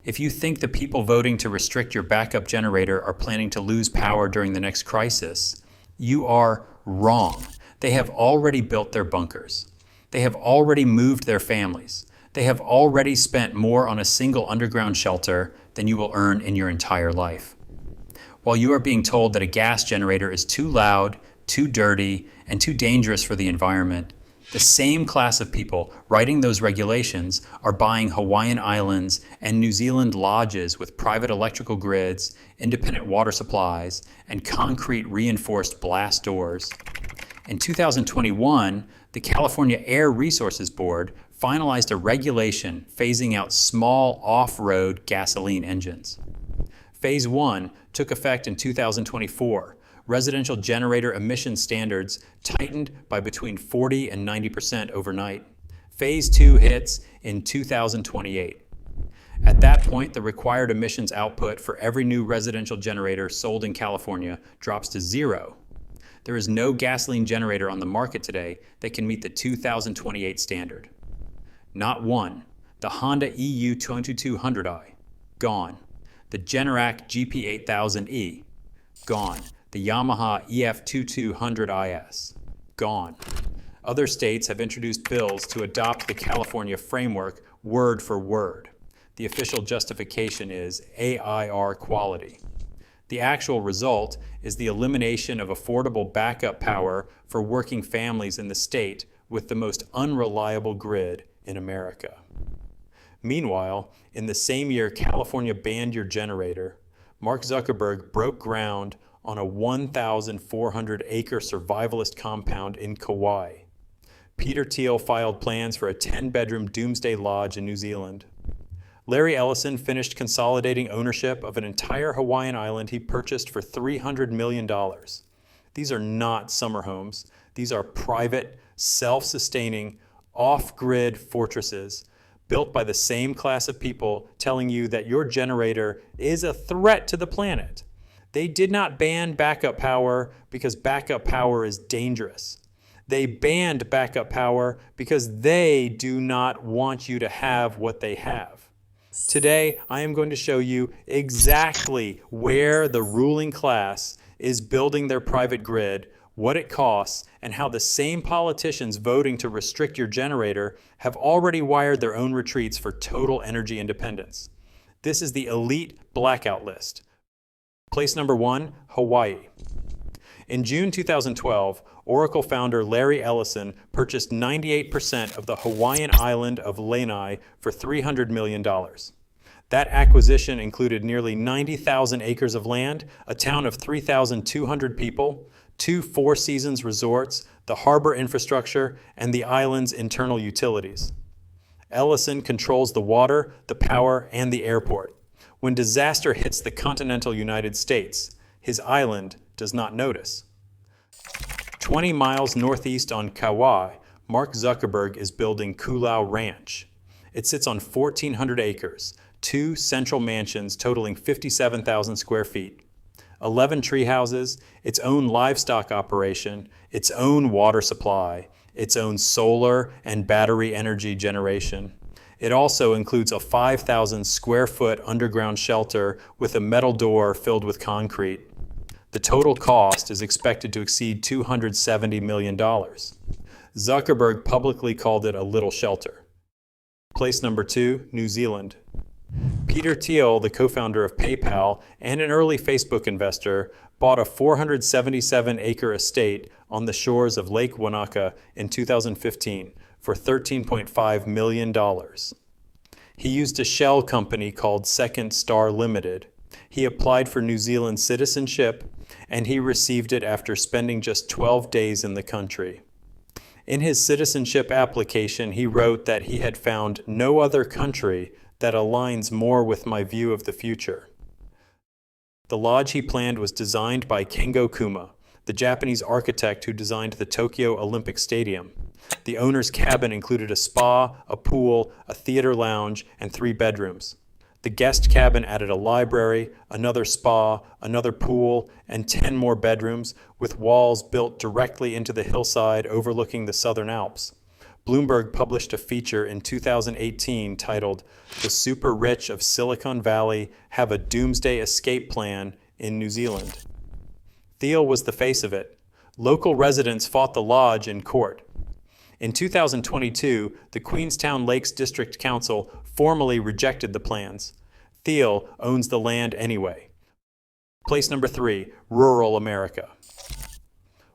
If you think the people voting to restrict your backup generator are planning to lose power during the next crisis, you are wrong. They have already built their bunkers. They have already moved their families. They have already spent more on a single underground shelter than you will earn in your entire life. While you are being told that a gas generator is too loud, too dirty, and too dangerous for the environment, the same class of people writing those regulations are buying Hawaiian Islands and New Zealand lodges with private electrical grids, independent water supplies, and concrete reinforced blast doors. In 2021, the California Air Resources Board finalized a regulation phasing out small off-road gasoline engines. Phase 1 took effect in 2024. Residential generator emission standards tightened by between 40 and 90% overnight. Phase 2 hits in 2028. At that point, the required emissions output for every new residential generator sold in California drops to 0. There is no gasoline generator on the market today that can meet the 2028 standard. Not one. The Honda EU 2200i, gone. The Generac GP8000E, gone. The Yamaha EF2200IS, gone. Other states have introduced bills to adopt the California framework word for word. The official justification is AIR quality. The actual result is the elimination of affordable backup power for working families in the state with the most unreliable grid in America. Meanwhile, in the same year California banned your generator, Mark Zuckerberg broke ground on a 1,400-acre survivalist compound in Kauai. Peter Thiel filed plans for a 10-bedroom doomsday lodge in New Zealand. Larry Ellison finished consolidating ownership of an entire Hawaiian island he purchased for $300 million. These are not summer homes. These are private, self-sustaining, off-grid fortresses built by the same class of people telling you that your generator is a threat to the planet. They did not ban backup power because backup power is dangerous. They banned backup power because they do not want you to have what they have. Today, I am going to show you exactly where the ruling class is building their private grid, what it costs, and how the same politicians voting to restrict your generator have already wired their own retreats for total energy independence. This is the elite blackout list. Place number 1, Hawaii. In June 2012, Oracle founder Larry Ellison purchased 98% of the Hawaiian island of Lanai for $300 million. That acquisition included nearly 90,000 acres of land, a town of 3,200 people, 2 Four Seasons resorts, the harbor infrastructure, and the island's internal utilities. Ellison controls the water, the power, and the airport. When disaster hits the continental United States, his island does not notice. 20 miles northeast on Kauai, Mark Zuckerberg is building Koolau Ranch. It sits on 1,400 acres, 2 central mansions totaling 57,000 square feet, 11 tree houses, its own livestock operation, its own water supply, its own solar and battery energy generation. It also includes a 5,000 square foot underground shelter with a metal door filled with concrete. The total cost is expected to exceed $270 million. Zuckerberg publicly called it a little shelter. Place number 2, New Zealand. Peter Thiel, the co-founder of PayPal and an early Facebook investor, bought a 477-acre estate on the shores of Lake Wanaka in 2015 for $13.5 million. He used a shell company called Second Star Limited. He applied for New Zealand citizenship, and he received it after spending just 12 days in the country. In his citizenship application, he wrote that he had found no other country that aligns more with my view of the future. The lodge he planned was designed by Kengo Kuma, the Japanese architect who designed the Tokyo Olympic Stadium. The owner's cabin included a spa, a pool, a theater lounge, and 3 bedrooms. The guest cabin added a library, another spa, another pool, and 10 more bedrooms with walls built directly into the hillside overlooking the Southern Alps. Bloomberg published a feature in 2018 titled, "The Super Rich of Silicon Valley Have a Doomsday Escape Plan in New Zealand." Thiel was the face of it. Local residents fought the lodge in court. In 2022, the Queenstown Lakes District Council formally rejected the plans. Thiel owns the land anyway. Place number 3, rural America.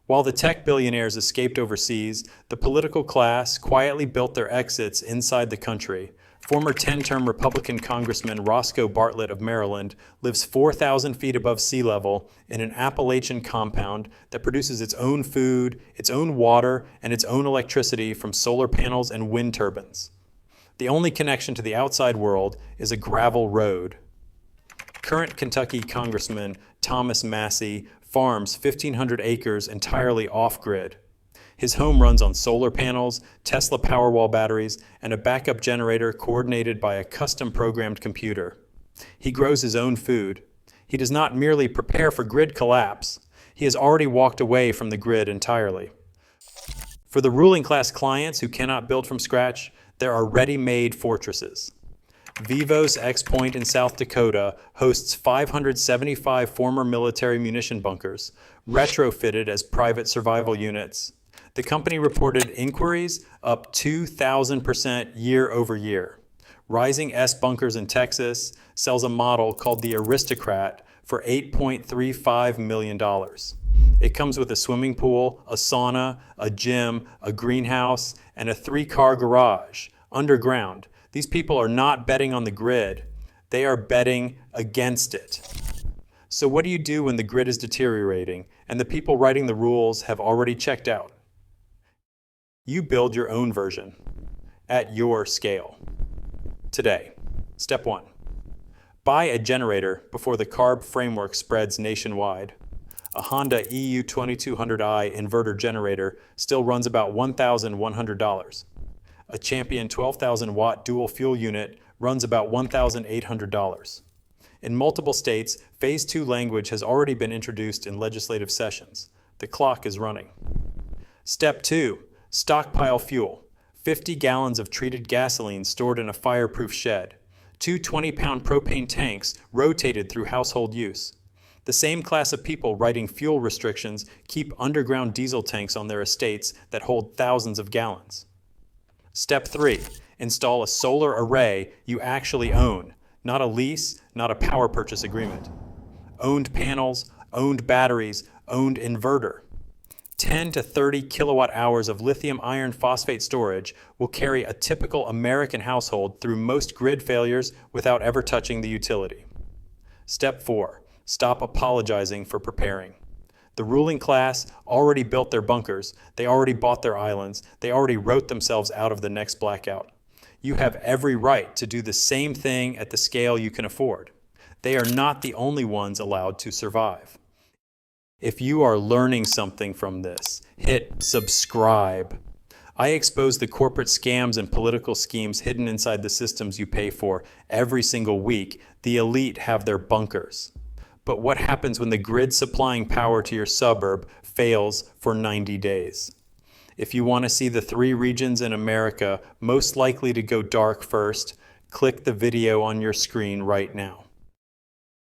While the tech billionaires escaped overseas, the political class quietly built their exits inside the country. Former 10-term Republican Congressman Roscoe Bartlett of Maryland lives 4,000 feet above sea level in an Appalachian compound that produces its own food, its own water, and its own electricity from solar panels and wind turbines. The only connection to the outside world is a gravel road. Current Kentucky Congressman Thomas Massie farms 1,500 acres entirely off-grid. His home runs on solar panels, Tesla Powerwall batteries, and a backup generator coordinated by a custom-programmed computer. He grows his own food. He does not merely prepare for grid collapse. He has already walked away from the grid entirely. For the ruling class clients who cannot build from scratch, there are ready-made fortresses. Vivos X Point in South Dakota hosts 575 former military munition bunkers, retrofitted as private survival units. The company reported inquiries up 2,000% year over year. Rising S Bunkers in Texas sells a model called the Aristocrat for $8.35 million. It comes with a swimming pool, a sauna, a gym, a greenhouse, and a 3-car garage underground. These people are not betting on the grid. They are betting against it. So what do you do when the grid is deteriorating and the people writing the rules have already checked out? You build your own version at your scale. Today, step 1. Buy a generator before the CARB framework spreads nationwide. A Honda EU2200i inverter generator still runs about $1,100. A Champion 12,000-watt dual fuel unit runs about $1,800. In multiple states, Phase 2 language has already been introduced in legislative sessions. The clock is running. Step 2. Stockpile fuel. 50 gallons of treated gasoline stored in a fireproof shed. 2 20-pound propane tanks rotated through household use. The same class of people writing fuel restrictions keep underground diesel tanks on their estates that hold thousands of gallons. Step 3. Install a solar array you actually own, not a lease, not a power purchase agreement. Owned panels, owned batteries, owned inverter. 10 to 30 kilowatt hours of lithium iron phosphate storage will carry a typical American household through most grid failures without ever touching the utility. Step 4. Stop apologizing for preparing. The ruling class already built their bunkers, they already bought their islands, they already wrote themselves out of the next blackout. You have every right to do the same thing at the scale you can afford. They are not the only ones allowed to survive. If you are learning something from this, hit subscribe. I expose the corporate scams and political schemes hidden inside the systems you pay for every single week. The elite have their bunkers. But what happens when the grid supplying power to your suburb fails for 90 days? If you want to see the 3 regions in America most likely to go dark first, click the video on your screen right now.